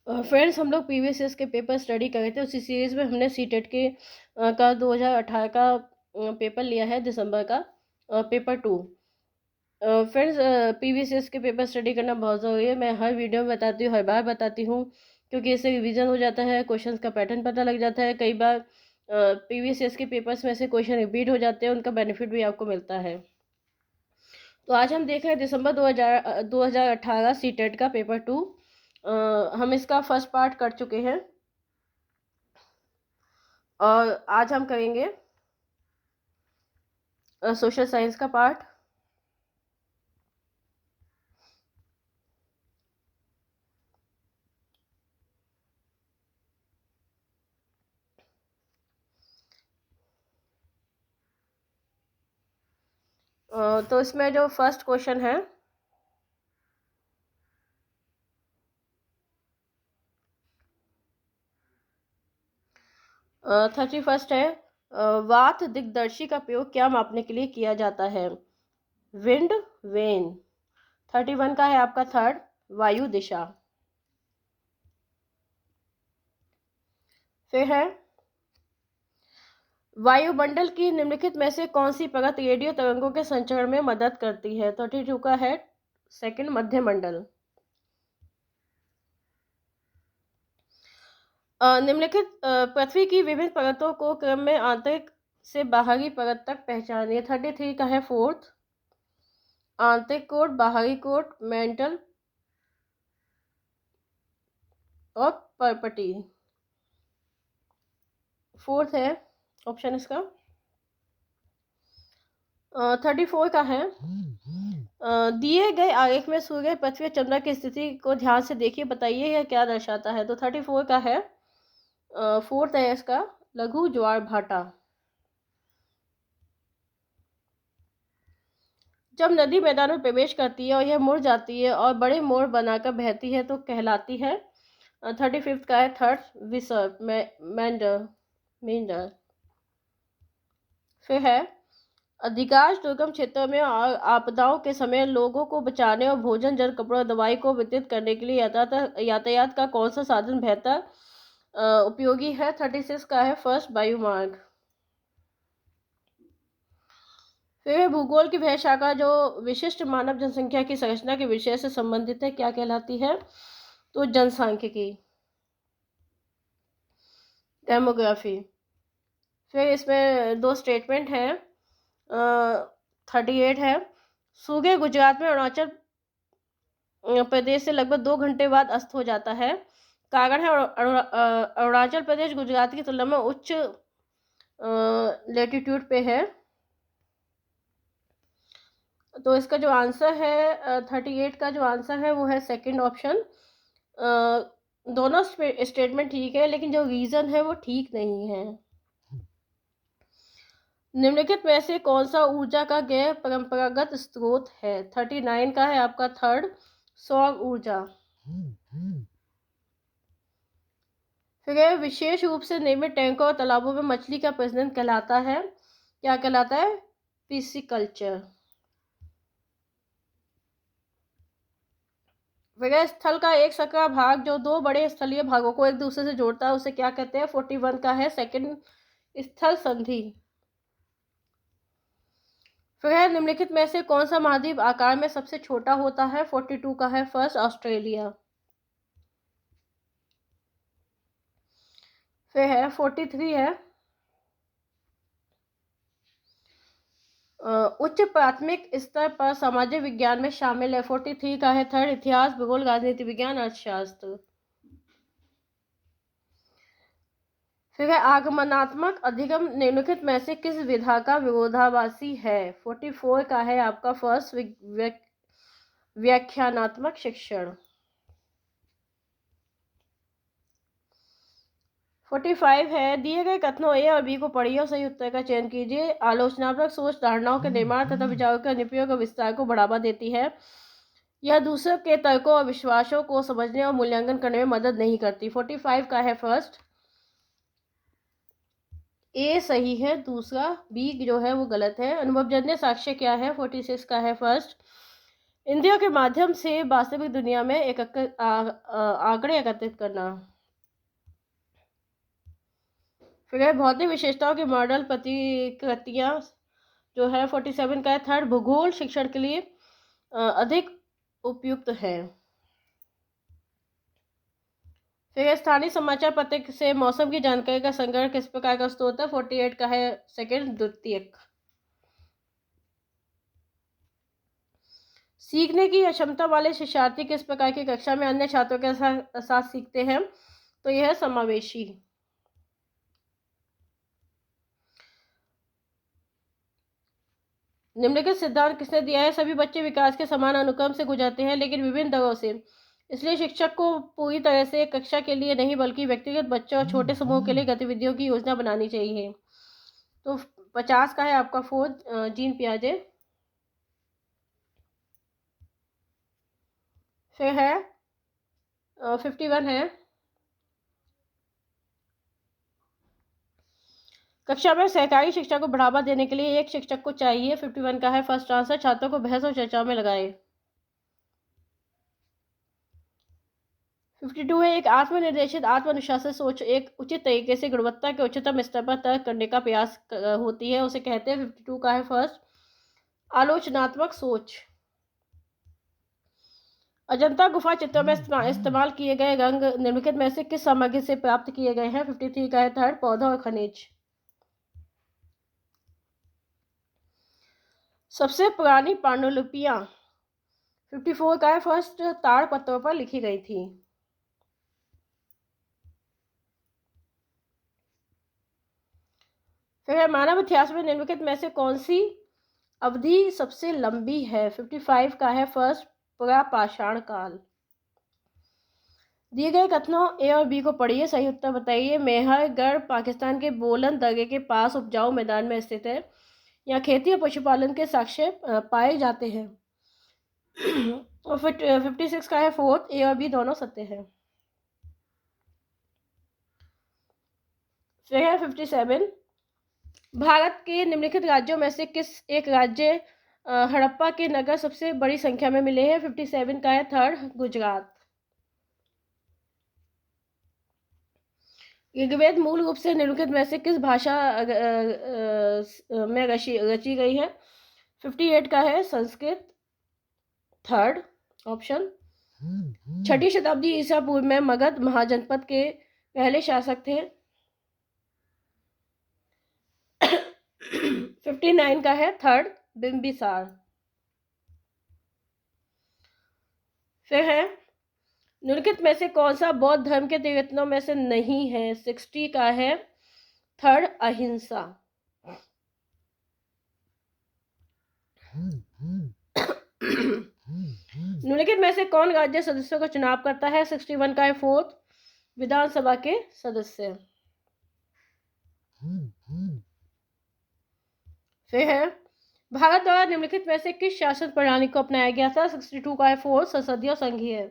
Friends, हम लोग previous के पेपर स्टडी कर रहे थे। उसी सीरीज़ में हमने सीटेट के का 2018 का पेपर लिया है, दिसंबर का पेपर 2। फ्रेंड्स, प्रीवियस के पेपर स्टडी करना बहुत ज़रूरी है। मैं हर वीडियो में बताती हूँ, हर बार बताती हूँ, क्योंकि इससे रिवीजन हो जाता है, क्वेश्चंस का पैटर्न पता लग जाता है। कई बार प्रीवियस के पेपर्स में से क्वेश्चन रिपीट हो जाते हैं, उनका बेनिफिट भी आपको मिलता है। तो आज हम देख रहे हैं दिसंबर 2018 सीटेट का पेपर 2। हम इसका फर्स्ट पार्ट कर चुके हैं और आज हम करेंगे सोशल साइंस का पार्ट। तो इसमें जो फर्स्ट क्वेश्चन है, थर्टी फर्स्ट है, वात दिग्दर्शी का प्रयोग क्या मापने के लिए किया जाता है? Wind vane. 31 का है आपका थर्ड, वायु दिशा। फिर है, वायुमंडल की निम्नलिखित में से कौन सी परत रेडियो तरंगों के संचरण में मदद करती है? 32 का है सेकंड, मध्य मंडल। निम्नलिखित पृथ्वी की विभिन्न परतों को क्रम में आंतरिक से बाहरी परत तक पहचानिए। 33 का है फोर्थ, आंतरिक कोट, बाहरी कोट, मेंटल और परपटी। फोर्थ है ऑप्शन इसका। 34 का है, दिए गए आरेख में सूर्य, पृथ्वी और चंद्रमा की स्थिति को ध्यान से देखिए, बताइए यह क्या दर्शाता है? तो 34 का है, फोर्थ है इसका, लघु ज्वार भाटा। जब नदी मैदान में प्रवेश करती है और यह मुड़ जाती है और बड़े मोड़ बनाकर बहती है तो कहलाती है? 35 का है थर्ड, विसर्प, मेंडर मेंडर। फिर है, अधिकांश दुर्गम क्षेत्रों में आपदाओं के समय लोगों को बचाने और भोजन, जल, कपड़ा, दवाई को वितरित करने के लिए यातायात का कौन सा साधन बेहतर उपयोगी है? 36 का है फर्स्ट, वायुमार्ग। फिर भूगोल की वह शाखा जो विशिष्ट मानव जनसंख्या की संरचना के विषय से संबंधित है, क्या कहलाती है? तो जनसांख्यिकी, डेमोग्राफी। फिर इसमें दो स्टेटमेंट है, 38 है, सूर्य गुजरात में अरुणाचल प्रदेश से लगभग 2 घंटे बाद अस्त हो जाता है। कारण है अरुणाचल प्रदेश गुजरात की तुलना में उच्च लेटीट्यूड पे है। तो इसका जो आंसर है 38 का जो आंसर है वो है सेकंड ऑप्शन। दोनों स्टेटमेंट ठीक है, लेकिन जो रीजन है वो ठीक नहीं है। निम्नलिखित में से कौन सा ऊर्जा का गैर परंपरागत स्रोत है? 39 का है आपका थर्ड, सौर ऊर्जा। फिर विशेष रूप से निर्मित टैंकों और तालाबों में मछली का प्रजनन कहलाता है, क्या कहलाता है? पिसिकल्चर। फिर स्थल का एक सकरा भाग जो दो बड़े स्थलीय भागों को एक दूसरे से जोड़ता है उसे क्या कहते हैं? 41 का है सेकंड, स्थल संधि। फिर निम्नलिखित में से कौन सा महाद्वीप आकार में सबसे छोटा होता है? 42 का है फर्स्ट, ऑस्ट्रेलिया। फिर है 43 है, उच्च प्राथमिक स्तर पर सामाजिक विज्ञान में शामिल है। 43 का है थर्ड, इतिहास, भूगोल, राजनीति विज्ञान, अर्थशास्त्र। फिर है आगमनात्मक अधिगम निम्नलिखित में से किस विधा का विरोधाभासी है? 44 का है आपका फर्स्ट, व्याख्यानात्मक शिक्षण। 45 है, दिए गए कथनों ए और बी को पढ़िए और सही उत्तर का चयन कीजिए। आलोचनात्मक सोच धारणाओं के निर्माण तथा विचारों के अनुप्रयोग और विस्तार को बढ़ावा देती है। यह दूसरों के तर्कों और विश्वासों को समझने और मूल्यांकन करने में मदद नहीं करती। 45 का है फर्स्ट, ए सही है, दूसरा बी जो है वो गलत है। अनुभवजन्य साक्ष्य क्या है? 46 का है फर्स्ट, इंद्रियों के माध्यम से वास्तविक दुनिया में आंकड़े एकत्रित करना। फिर है भौतिक विशेषताओं के मॉडल प्रतिकृतियां जो है 47 का है। थर्ड, भूगोल शिक्षण के लिए अधिक उपयुक्त है। फिर स्थानीय समाचार पत्र से मौसम की जानकारी का संग्रह किस प्रकार का स्रोत है? 48 का है सेकंड द्वितीयक। सीखने की अक्षमता वाले शिक्षार्थी किस प्रकार की कक्षा में अन्य छात्रों के साथ सीखते हैं? तो यह है समावेशी। निम्नलिखित सिद्धांत किसने दिया है? सभी बच्चे विकास के समान अनुक्रम से गुजरते हैं लेकिन विभिन्न दरों से, इसलिए शिक्षक को पूरी तरह से कक्षा के लिए नहीं बल्कि व्यक्तिगत बच्चों और छोटे समूह के लिए गतिविधियों की योजना बनानी चाहिए। तो 50 का है आपका फोर्थ, जीन पियाजे। फिर है 51 है, कक्षा में सहकारी शिक्षा को बढ़ावा देने के लिए एक शिक्षक को चाहिए। 51 का है फर्स्ट आंसर, छात्रों को बहस और चर्चा में लगाए। 52 है, एक आत्मनिर्देशित आत्मनुशासित सोच एक उचित तरीके से गुणवत्ता के उच्चतम स्तर पर तर्क करने का प्रयास होती है, उसे कहते हैं। 52 का है फर्स्ट, आलोचनात्मक सोच। अजंता गुफा चित्रों में इस्तेमाल किए गए रंग निम्नलिखित में से किस सामग्री से प्राप्त किए गए हैं? 53 का है थर्ड, पौधा और खनिज। सबसे पुरानी पांडुलिपियां 54 का है फर्स्ट, ताड़ पत्रों पर लिखी गई थी। फिर है मानव इतिहास में निम्नलिखित में से कौन सी अवधि सबसे लंबी है? 55 का है फर्स्ट, पुरापाषाण काल। दिए गए कथनों ए और बी को पढ़िए, सही उत्तर बताइए। मेहरगढ़ पाकिस्तान के बोलन दर्रे के पास उपजाऊ मैदान में स्थित है। यहाँ खेती और पशुपालन के साक्ष्य पाए जाते हैं। और 56 का है फोर्थ, ए और बी दोनों सत्य है। फिर है 57, भारत के निम्नलिखित राज्यों में से किस एक राज्य हड़प्पा के नगर सबसे बड़ी संख्या में मिले हैं? 57 का है थर्ड, गुजरात। ऋग्वेद मूल रूप से निम्नलिखित में से किस भाषा में रची गई है? 58 का है संस्कृत, थर्ड ऑप्शन। 6ठी शताब्दी ईसा पूर्व में मगध महाजनपद के पहले शासक थे। 59 का है थर्ड, बिंबिसार। फिर है निम्नलिखित में से कौन सा बौद्ध धर्म के त्रिरत्नों में से नहीं है? 60 का है थर्ड, अहिंसा। निम्नलिखित में से कौन राज्य सदस्यों का चुनाव करता है? 61 का है फोर्थ, विधानसभा के सदस्य। फिर है भारत द्वारा निम्नलिखित में से किस शासन प्रणाली को अपनाया गया था? 62 का है फोर्थ, संसदीय संघीय।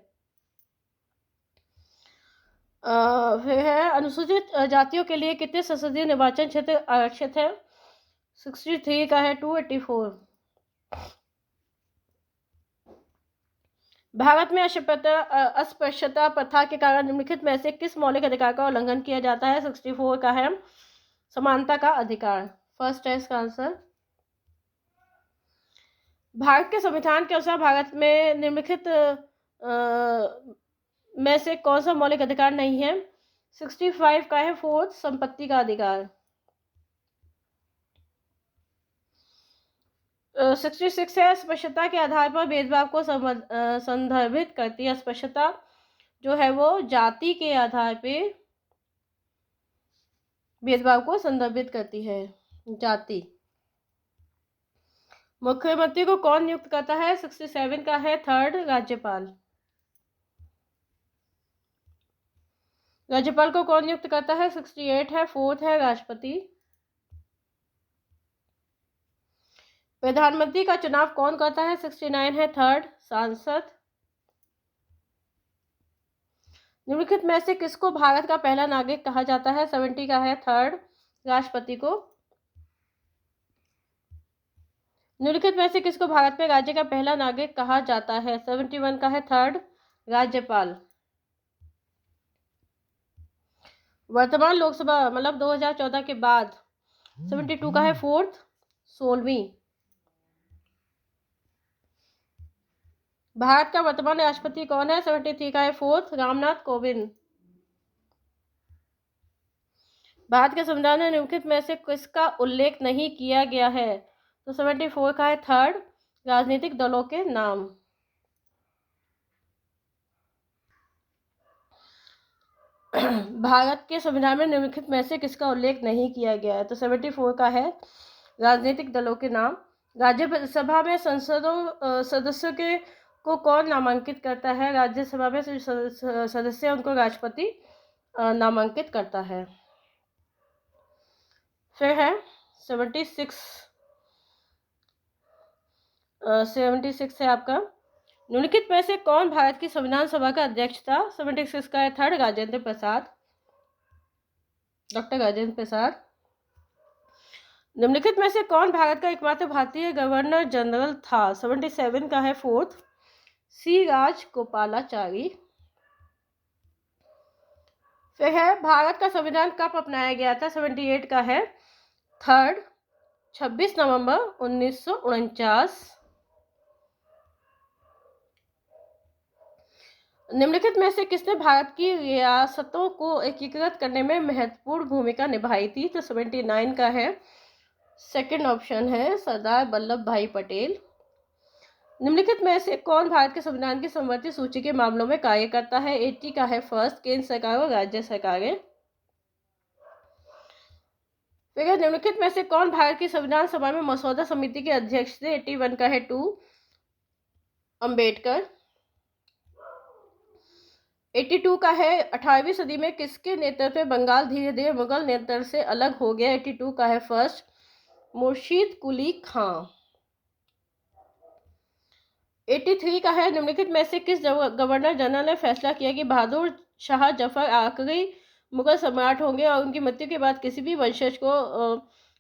फिर है अनुसूचित जातियों के लिए कितने संसदीय निर्वाचन क्षेत्र आरक्षित है? 63 का है 284। भारत में अस्पृश्यता प्रथा के कारण निम्नलिखित में से किस मौलिक अधिकार का उल्लंघन किया जाता है? 64 का है समानता का अधिकार। फर्स्ट है इसका आंसर। भारत के संविधान के अनुसार भारत में निम्नलिखित में से कौन सा मौलिक अधिकार नहीं है? 65 का है फोर्थ, संपत्ति का अधिकार। 66 है अस्पृश्यता के आधार पर भेदभाव को संदर्भित करती है। अस्पृश्यता जो है वो जाति के आधार पे भेदभाव को संदर्भित करती है, जाति। मुख्यमंत्री को कौन नियुक्त करता है? 67 का है थर्ड, राज्यपाल। राज्यपाल को कौन नियुक्त करता है? 68 है फोर्थ, है राष्ट्रपति। प्रधानमंत्री का चुनाव कौन करता है? 69 है थर्ड, सांसद। निम्नलिखित में से किसको भारत का पहला नागरिक कहा जाता है? 70 का है थर्ड, राष्ट्रपति को। निम्नलिखित में से किसको भारत में राज्य का पहला नागरिक कहा जाता है? 71 का है थर्ड राज्यपाल। वर्तमान लोकसभा मतलब 2014 के बाद 72 का है फोर्थ 16वीं। भारत का वर्तमान राष्ट्रपति कौन है? 73 का है फोर्थ रामनाथ कोविंद। भारत के संविधान में निम्नलिखित में से किसका उल्लेख नहीं किया गया है? तो 74 का है थर्ड राजनीतिक दलों के नाम। भारत के संविधान में निम्नलिखित में से किसका उल्लेख नहीं किया गया है? तो 74 का है राजनीतिक दलों के नाम। राज्यसभा में संसदों सदस्यों के को कौन नामांकित करता है? राज्यसभा में सदस्य उनको राष्ट्रपति नामांकित करता है। फिर है 76 है आपका। निम्नलिखित में से कौन भारत की संविधान सभा का अध्यक्ष था? 76 का है थर्ड राजेंद्र प्रसाद, डॉक्टर राजेंद्र प्रसाद। निम्नलिखित में से कौन भारत का एकमात्र भारतीय गवर्नर जनरल था? 77 का है फोर्थ सी राजगोपालाचारी। फिर है भारत का संविधान कब अपनाया गया था? 78 का है थर्ड 26 नवंबर 1949। निम्नलिखित में से किसने भारत की रियासतों को एकीकृत करने में महत्वपूर्ण भूमिका निभाई थी? तो 79 का है सेकंड ऑप्शन है सरदार वल्लभ भाई पटेल। निम्नलिखित में से कौन भारत के संविधान की समवर्ती सूची के मामलों में कार्य करता है? 80 का है फर्स्ट केंद्र सरकार और राज्य सरकारें। फिर निम्नलिखित में से कौन भारत की संविधान सभा में मसौदा समिति के अध्यक्ष थे? 81 का है टू अंबेडकर। 82 का है 18वीं सदी में किसके नेतृत्व में बंगाल धीरे धीरे मुगल नियंत्रण से अलग हो गया? 82 का है फर्स्ट मुर्शीद कुली खां। 83 का है निम्नलिखित में से किस गवर्नर जनरल ने फैसला किया कि बहादुर शाह जफर आखिरी मुगल सम्राट होंगे और उनकी मृत्यु के बाद किसी भी वंशज को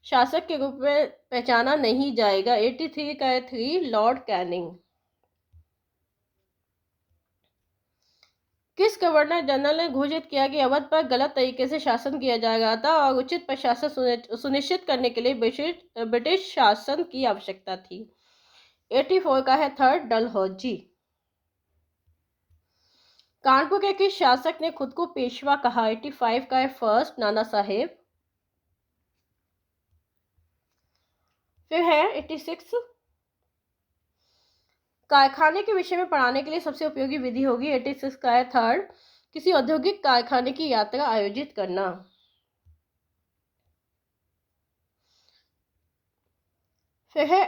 शासक के रूप में पहचाना नहीं जाएगा? 83 का है थ्री लॉर्ड कैनिंग। किस गवर्नर जनरल ने घोषित किया कि अवध पर गलत तरीके से शासन किया जा रहा था और उचित प्रशासन सुनिश्चित करने के लिए ब्रिटिश शासन की आवश्यकता थी? 84 का है थर्ड डलहौजी। कानपुर के किस शासक ने खुद को पेशवा कहा? 85 का है फर्स्ट नाना साहेब। फिर है 86 कारखाने के विषय में पढ़ाने के लिए सबसे उपयोगी विधि होगी? 86 का है थर्ड किसी औद्योगिक कारखाने की यात्रा आयोजित करना। फिर है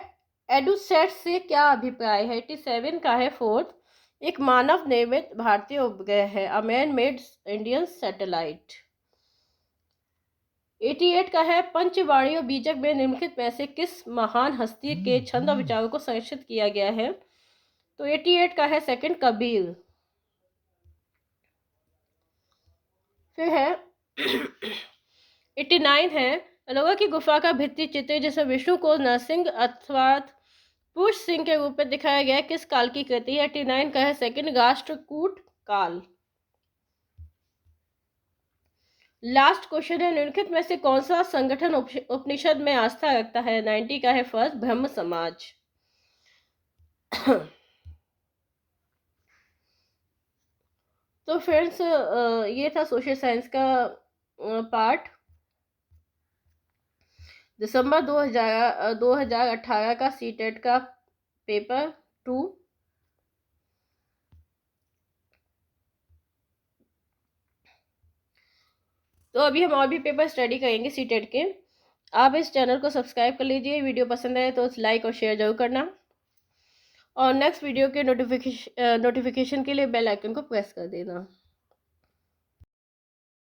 एडुसेट से क्या अभिप्राय है? 87 का है फोर्थ एक मानव निर्मित भारतीय उपग्रह है, a man made Indian satellite. 88 का है पंचवाणी और बीजक में निम्नलिखित में से किस महान हस्ती के छंद और विचारों को संरक्षित किया गया है? तो 88 का है सेकंड कबीर। फिर है 89 है एलोरा की गुफा का भित्ति चित्र जिसमें विष्णु को नरसिंह अथवा पुरुष सिंह के रूप में दिखाया गया किस काल की कृति है? 89 का है सेकंड राष्ट्रकूट काल। लास्ट क्वेश्चन है निम्नलिखित में से कौन सा संगठन उपनिषद में आस्था रखता है? 90 का है फर्स्ट ब्रह्म समाज। तो फ्रेंड्स ये था सोशल साइंस का पार्ट दिसंबर 2018 का सीटेट का पेपर 2। तो अभी हम और भी पेपर स्टडी करेंगे सीटेट के। आप इस चैनल को सब्सक्राइब कर लीजिए, वीडियो पसंद आए तो लाइक और शेयर जरूर करना और नेक्स्ट वीडियो के नोटिफिकेशन के लिए बेल आइकन को प्रेस कर देना।